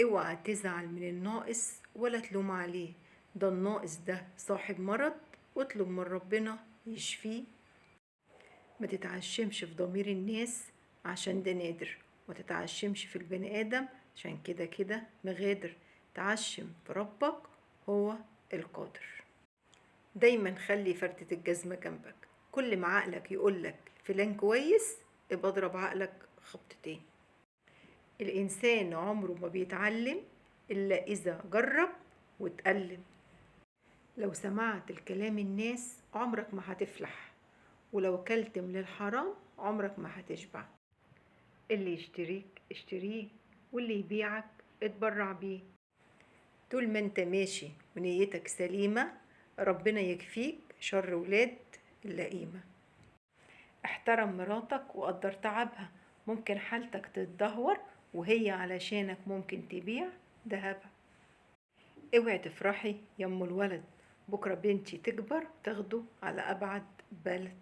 اوعى تزعل من الناقص ولا تلوم عليه، ده الناقص ده صاحب مرض، واطلب من ربنا يشفيه. ما تتعشمش في ضمير الناس عشان ده نادر، وما تتعشمش في البني آدم عشان كده كده مغادر. تعشم في ربك، هو القادر. دايما خلي فردة الجزمة جنبك، كل ما عقلك يقولك فلان كويس ابقى اضرب عقلك خبطتين. الإنسان عمره ما بيتعلم إلا إذا جرب واتألم. لو سمعت الكلام الناس عمرك ما هتفلح، ولو كلت من الحرام عمرك ما هتشبع. اللي يشتريك اشتريه، واللي يبيعك اتبرع بيه. طول ما انت ماشي ونيتك سليمة ربنا يكفيك شر ولاد اللئيمة. احترم مراتك وقدر تعبها، ممكن حالتك تتدهور وهي علشانك ممكن تبيع دهبها. اوعي تفرحي يم الولد، بكرة بنتي تكبر تاخده على أبعد بلد.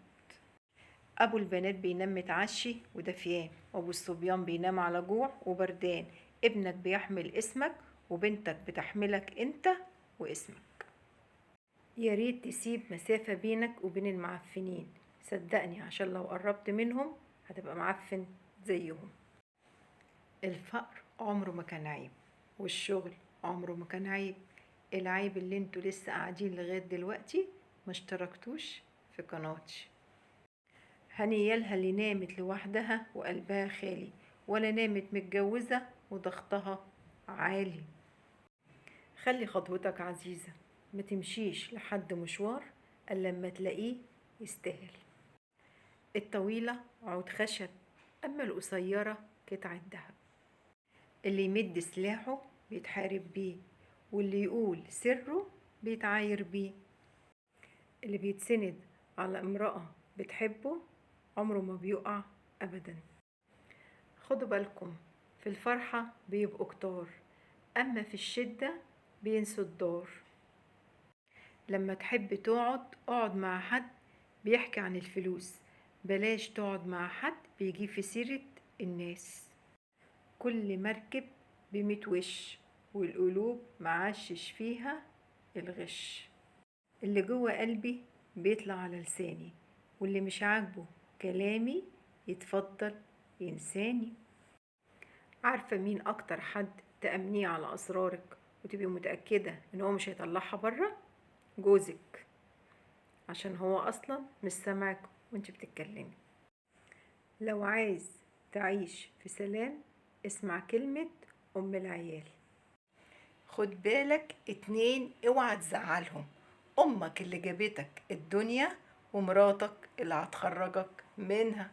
أبو البنات بينام متعشي ودفيان، وأبو الصبيان بينام على جوع وبردان. ابنك بيحمل اسمك، وبنتك بتحملك انت واسمك. يا ريت تسيب مسافة بينك وبين المعفنين، صدقني عشان لو قربت منهم هتبقى معفن زيهم. الفقر عمره ما كان عيب، والشغل عمره ما كان عيب. العيب اللي انتوا لسه قاعدين لغاية دلوقتي ما اشتركتوش في قناتي. هنيالها اللي نامت لوحدها وقلبها خالي، ولا نامت متجوزة وضغطها عالي. خلي خطوتك عزيزة، ما تمشيش لحد مشوار الا لما تلاقيه يستاهل. الطويلة عود خشب، اما القصيرة قطعة دهب. اللي يمد سلاحه بيتحارب بيه، واللي يقول سره بيتعاير بيه. اللي بيتسند على امرأة بتحبه عمره ما بيقع أبدا. خدوا بالكم، في الفرحة بيبقوا كتار، أما في الشدة بينسوا الدار. لما تحب تقعد اقعد مع حد بيحكي عن الفلوس، بلاش تقعد مع حد بيجيب في سيرة الناس. كل مركب بميت وش، والقلوب معشش فيها الغش. اللي جوه قلبي بيطلع على لساني، واللي مش عاجبه كلامي يتفضل ينساني. عارفة مين أكتر حد تأمنيه على أسرارك وتبقي متأكدة إن هو مش هيطلعها برا؟ جوزك، عشان هو أصلا مش سامعك وانت بتتكلمي. لو عايز تعيش في سلام اسمع كلمة أم العيال. خد بالك اتنين اوعى تزعلهم، أمك اللي جابتك الدنيا ومراتك اللي هتخرجك منها.